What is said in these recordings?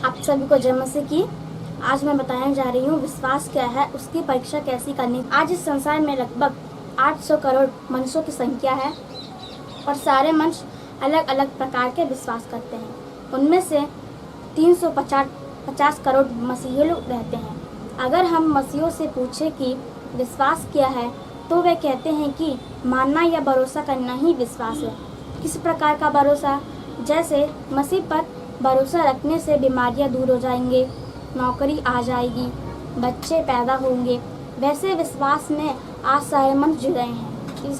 आप सभी को जय मसीह की। आज मैं बताने जा रही हूँ विश्वास क्या है, उसकी परीक्षा कैसी करनी। आज इस संसार में लगभग 800 करोड़ मनुष्यों की संख्या है और सारे मनुष्य अलग अलग प्रकार के विश्वास करते हैं। उनमें से 350 करोड़ मसीही लोग रहते हैं। अगर हम मसीहियों से पूछें कि विश्वास क्या है तो वे कहते हैं कि मानना या भरोसा करना ही विश्वास है। किस प्रकार का भरोसा? जैसे मसीह पर भरोसा रखने से बीमारियां दूर हो जाएंगे, नौकरी आ जाएगी, बच्चे पैदा होंगे। वैसे विश्वास में आज सारे मनुष्य जुड़ रहे हैं।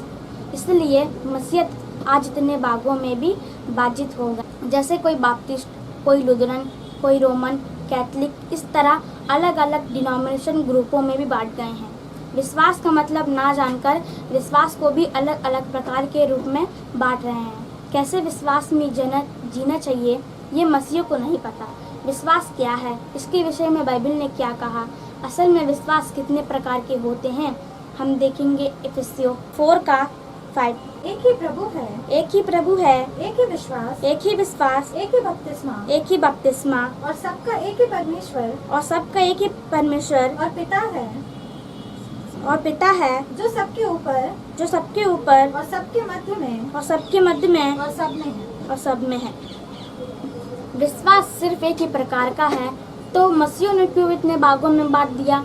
इसलिए मसीहत आज इतने भागों में भी बाजित होगा। जैसे कोई बाप्टिस्ट, कोई लुथरन, कोई रोमन कैथलिक, इस तरह अलग अलग डिनोमिनेशन ग्रुपों में भी बांट गए हैं। विश्वास का मतलब ना जानकर विश्वास को भी अलग अलग प्रकार के रूप में बांट रहे हैं। कैसे विश्वास में जीना चाहिए ये मसीहियों को नहीं पता। विश्वास क्या है, इसके विषय में बाइबल ने क्या कहा, असल में विश्वास कितने प्रकार के होते हैं, हम देखेंगे। इफिसियों 4:5। एक ही प्रभु है, एक ही प्रभु है, एक ही विश्वास, एक ही विश्वास, एक ही बपतिस्मा, एक ही बपतिस्मा, और सबका एक ही परमेश्वर और सबका एक ही परमेश्वर और पिता है, जो सबके ऊपर और सबके मध्य में और सबके मध्य में और सब में है। और सब में है। विश्वास सिर्फ एक ही प्रकार का है, तो मसीहियों ने क्यों इतने भागों में बांट दिया?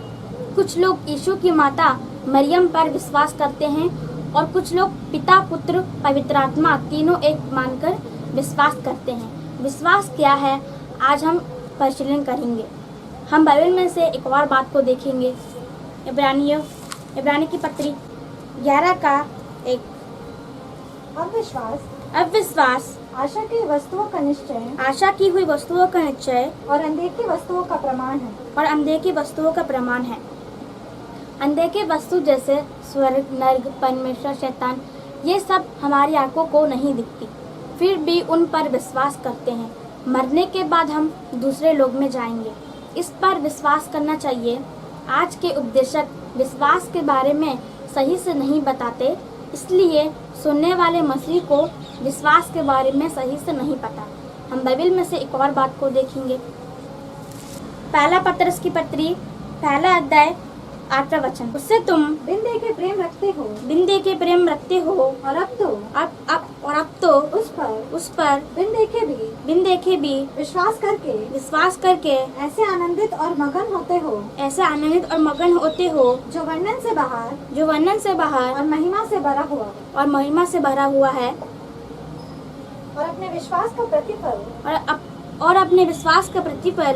कुछ लोग यीशु की माता मरियम पर विश्वास करते हैं और कुछ लोग पिता, पुत्र, पवित्र आत्मा तीनों एक मानकर विश्वास करते हैं। विश्वास क्या है आज हम परिशीलन करेंगे। हम बाइबल में से एक और बात को देखेंगे। इब्रानी की पत्री 11:1। अविश्वास आशा की वस्तुओं का निश्चय आशा की हुई वस्तुओं का निश्चय और अनदेखी वस्तुओं का प्रमाण है। और अनदेखी वस्तुओं का प्रमाण है। अनदेखी वस्तु जैसे स्वर्ग, नर्क, परमेश्वर, शैतान, ये सब हमारी आंखों को नहीं दिखती, फिर भी उन पर विश्वास करते हैं। मरने के बाद हम दूसरे लोक में जाएंगे, इस पर विश्वास करना चाहिए। आज के उपदेशक विश्वास के बारे में सही से नहीं बताते, इसलिए सुनने वाले मसीह को विश्वास के बारे में सही से नहीं पता। हम बाइबल में से एक और बात को देखेंगे। पहला पतरस की पत्री 1:8। उससे तुम बिन देखे प्रेम रखते हो और अब तो उस पर बिन देखे भी विश्वास करके ऐसे आनंदित और मगन होते हो जो वर्णन से बाहर और महिमा से भरा हुआ है और अपने विश्वास का प्रतिफल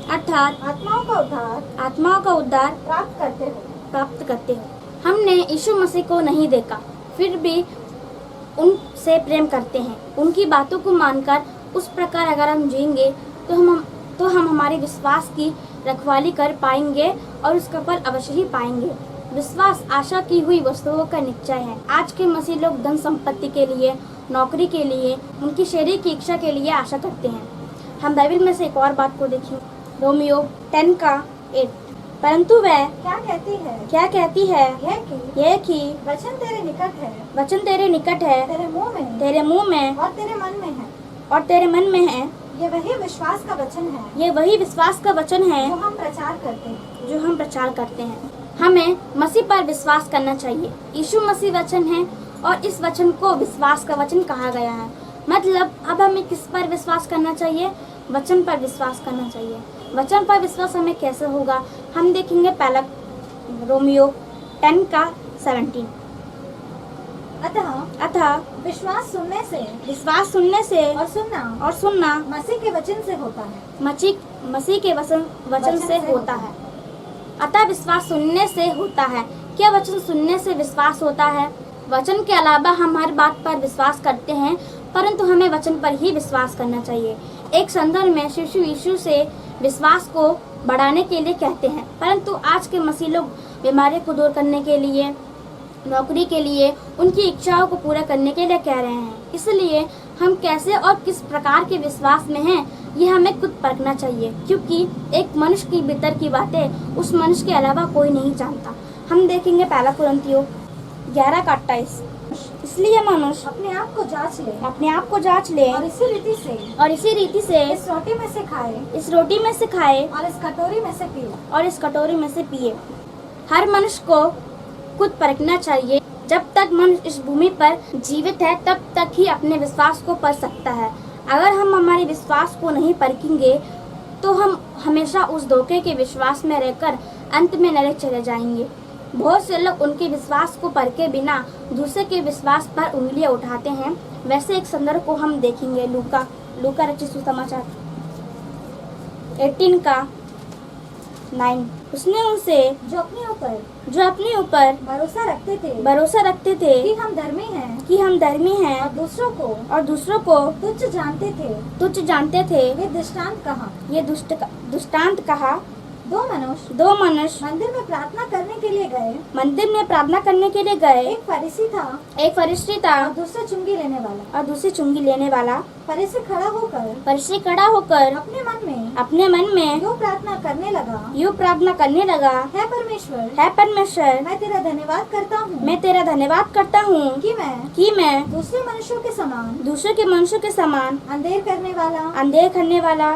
अर्थात आत्माओं का उद्धार प्राप्त करते हो। हमने यीशु मसीह को नहीं देखा, फिर भी उनसे प्रेम करते हैं। उनकी बातों को मानकर उस प्रकार अगर हम जिएंगे तो हम हमारे विश्वास की रखवाली कर पाएंगे और उसका फल अवश्य ही पाएंगे। विश्वास आशा की हुई वस्तुओं का निश्चय है। आज के मसीह लोग धन संपत्ति के लिए, नौकरी के लिए, उनकी शरीर की इच्छा के लिए आशा करते हैं। हम बाइबल में से एक और बात को देखें। रोमियो 10:8। परंतु वह क्या कहती है यह कि वचन तेरे निकट है, तेरे मुंह में और तेरे मन में है। ये वही विश्वास का वचन है जो हम प्रचार करते हैं। हमें मसीह पर विश्वास करना चाहिए। यीशु मसीह वचन है और इस वचन को विश्वास का वचन कहा गया है। मतलब अब हमें किस पर विश्वास करना चाहिए? वचन पर विश्वास करना चाहिए। वचन पर विश्वास हमें कैसे होगा, हम देखेंगे। पहला रोमियो 10:17। अतः विश्वास सुनने से और सुनना मसीह के वचन से होता है। मसीह के वचन से होता है। अतः विश्वास सुनने से होता है। क्या वचन सुनने से विश्वास होता है? वचन के अलावा हम हर बात पर विश्वास करते हैं, परंतु हमें वचन पर ही विश्वास करना चाहिए। एक संदर्भ में शिशु यीशु से विश्वास को बढ़ाने के लिए कहते हैं, परंतु आज के मसीह लोग बीमारी को दूर करने के लिए, नौकरी के लिए, उनकी इच्छाओं को पूरा करने के लिए कह रहे हैं। इसलिए हम कैसे और किस प्रकार के विश्वास में हैं, ये हमें खुद परखना चाहिए, क्योंकि एक मनुष्य की भीतर की बातें उस मनुष्य के अलावा कोई नहीं जानता। हम देखेंगे पहला कुरिन्थियों 11:28। इसलिए मनुष्य अपने आप को जांच ले और इसी रीति से इस रोटी में से खाए और इस कटोरी में से पिए। हर मनुष्य को खुद परखना चाहिए। जब तक मनुष्य इस भूमि पर जीवित है तब तक ही अपने विश्वास को परख सकता है। अगर हम हमारे विश्वास को नहीं परखेंगे तो हम हमेशा उस धोखे के विश्वास में रहकर अंत में नरक चले जाएंगे। बहुत से लोग उनके विश्वास को परखे बिना दूसरे के विश्वास पर उंगलियां उठाते हैं। वैसे एक संदर्भ को हम देखेंगे। लूका रचित सुसमाचार 18:9। उसने उनसे जो अपने ऊपर भरोसा रखते थे कि हम धर्मी हैं और दूसरों को तुच्छ जानते थे। ये दृष्टांत कहा। दो मनुष्य मंदिर में प्रार्थना करने के लिए गए। एक फरीसी था और दूसरा चुंगी लेने वाला। फरीसी खड़ा होकर अपने मन में यूं प्रार्थना करने लगा, हे परमेश्वर, मैं तेरा धन्यवाद करता हूँ कि मैं दूसरे मनुष्यों के समान अंधेर करने वाला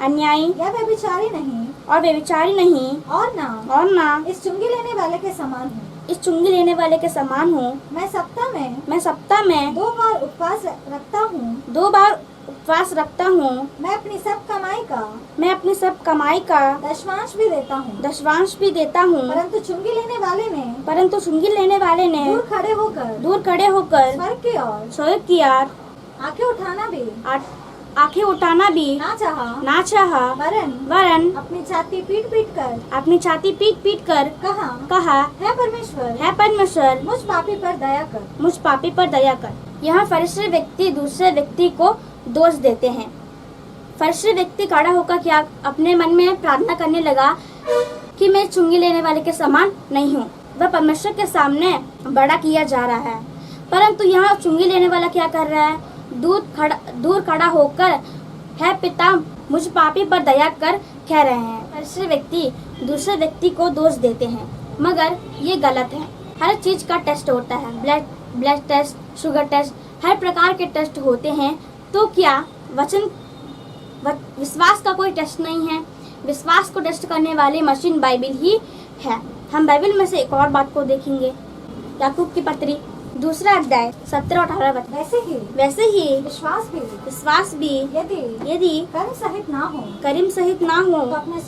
अन्यायी या व्यभिचारी नहीं और ना इस चुंगी लेने वाले के समान हूँ। मैं सप्ताह में 2 बार उपवास रखता हूँ। मैं अपनी सब कमाई का दशवांश भी देता हूँ। परंतु चुंगी लेने वाले ने दूर खड़े होकर स्वर्ग की ओर आंखें उठाना भी ना चाहा, वरन अपनी छाती पीट कर कहा, हे परमेश्वर, मुझ पापी पर दया कर। यहाँ फरीसी व्यक्ति दूसरे व्यक्ति को दोष देते हैं। फरीसी व्यक्ति खड़ा होकर क्या अपने मन में प्रार्थना करने लगा कि मैं चुंगी लेने वाले के समान नहीं हूँ। वह परमेश्वर के सामने बड़ा किया जा रहा है। परंतु यहाँ चुंगी लेने वाला क्या कर रहा है? दूर खड़ा होकर, है पिता, मुझ पापी पर दया कर कह रहे हैं। फरीसी व्यक्ति दूसरे व्यक्ति को दोष देते हैं, मगर ये गलत है। हर चीज का टेस्ट होता है। ब्लड टेस्ट, शुगर टेस्ट, हर प्रकार के टेस्ट होते हैं। तो क्या विश्वास का कोई टेस्ट नहीं है? विश्वास को टेस्ट करने वाली मशीन बाइबिल ही है। हम बाइबिल में से एक और बात को देखेंगे। याकूब की पत्री 2 अध्याय 17-18। वैसे ही विश्वास भी यदि कर्म सहित ना हो तो अपने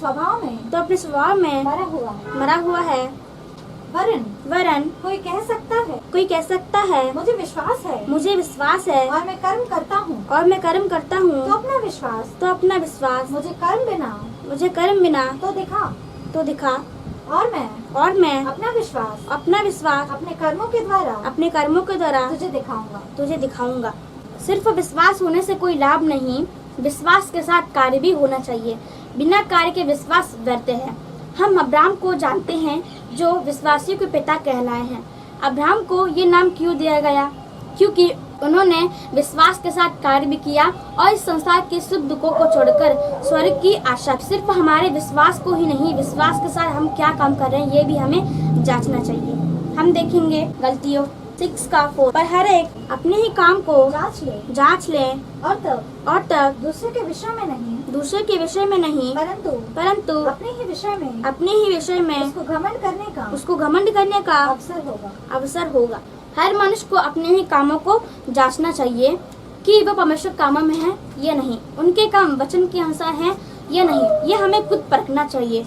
स्वभाव में मरा हुआ है। वरन कोई कह सकता है मुझे विश्वास है और मैं कर्म करता हूँ तो अपना विश्वास मुझे कर्म बिना तो दिखा और मैं अपना विश्वास अपने कर्मों के द्वारा तुझे दिखाऊंगा। सिर्फ विश्वास होने से कोई लाभ नहीं, विश्वास के साथ कार्य भी होना चाहिए। बिना कार्य के विश्वास व्यर्थ है। हम अब्राहम को जानते हैं जो विश्वासियों के पिता कहलाए हैं। अब्राहम को ये नाम क्यों दिया गया? क्योंकि उन्होंने विश्वास के साथ कार्य भी किया और इस संसार के सुख दुखों को छोड़कर स्वर्ग की आशा। सिर्फ हमारे विश्वास को ही नहीं, विश्वास के साथ हम क्या काम कर रहे हैं ये भी हमें जांचना चाहिए। हम देखेंगे गलतियों 6:4 पर हर एक अपने ही काम को जांच ले और तब दूसरे के विषय में नहीं परंतु अपने ही विषय में उसको घमंड करने का अवसर होगा। हर मनुष्य को अपने ही कामों को जांचना चाहिए कि वह परमेश्वर कामों में है या नहीं, उनके काम वचन के अनुसार है या नहीं, ये हमें खुद परखना चाहिए।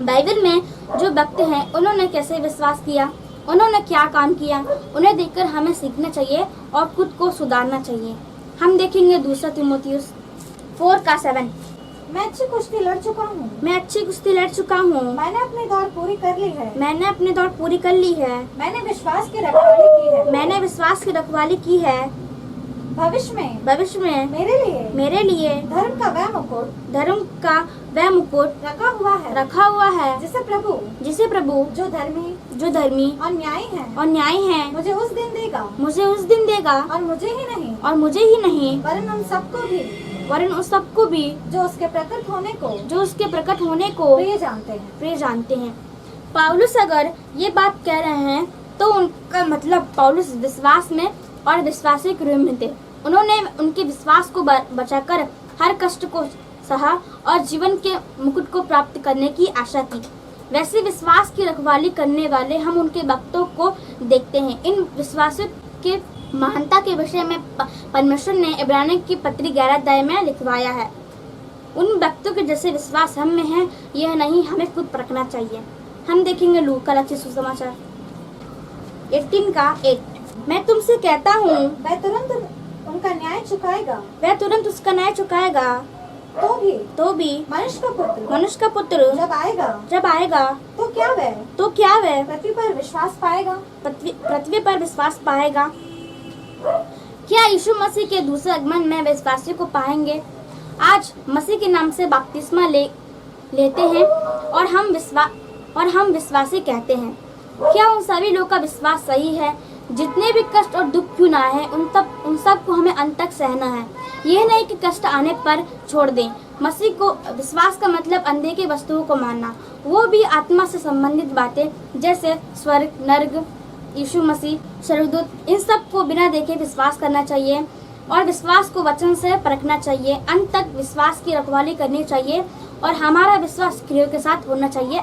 बाइबल में जो भक्त हैं उन्होंने कैसे विश्वास किया, उन्होंने क्या काम किया, उन्हें देखकर हमें सीखना चाहिए और खुद को सुधारना चाहिए। हम देखेंगे 2 तीमुथियुस 4:7। मैं अच्छी कुश्ती लड़ चुका हूँ। मैंने अपनी दौड़ पूरी कर ली है। मैंने विश्वास की रखवाली की है। भविष्य में मेरे लिए धर्म का वह मुकुट रखा हुआ है जिसे प्रभु जो धर्मी और न्यायी है मुझे उस दिन देगा और मुझे ही नहीं वरन उन सबको भी जो उसके प्रकट होने को प्रिय जानते हैं। पौलुस अगर ये बात कह रहे हैं तो उनका मतलब पौलुस विश्वास में और विश्वासी के रूप में थे। उन्होंने उनके विश्वास को बचाकर हर कष्ट को सहा और जीवन के मुकुट को प्राप्त करने की आशा की। वैसे विश्वास की रखवाली करने वाले हम उनके भक्तों को देखते हैं। इन विश्वासियों के महानता के विषय में परमेश्वर ने इब्रानियों की पत्री 11 अध्याय में लिखवाया है। उन भक्तों के जैसे विश्वास हम में है यह नहीं हमें खुद परखना चाहिए। हम देखेंगे लूका लक्षित सुसमाचार 18 का 8। मैं तुमसे कहता हूँ वह तुरंत उनका न्याय चुकाएगा। वह तुरंत उसका न्याय चुकाएगा। तो भी मनुष्य का पुत्र जब आएगा तो क्या वह पृथ्वी पर विश्वास पाएगा? पृथ्वी पर विश्वास पाएगा। क्या यीशु मसीह के दूसरे आगमन में विश्वासी को पाएंगे? आज मसीह के नाम से बपतिस्मा लेते हैं और हम विश्वासी कहते हैं। क्या उन सभी लोगों का विश्वास सही है? जितने भी कष्ट और दुख क्यों ना है उन सब को हमें अंत तक सहना है। यह नहीं कि कष्ट आने पर छोड़ दें। मसीह को विश्वास का मतलब अनदेखी वस्तुओं को मानना, वो भी आत्मा से संबंधित बातें जैसे स्वर्ग, नर्क, यीशु मसीह, स्वर्गदूत, इन सब को बिना देखे विश्वास करना चाहिए और विश्वास को वचन से परखना चाहिए। अंत तक विश्वास की रखवाली करनी चाहिए और हमारा विश्वास क्रियों के साथ होना चाहिए।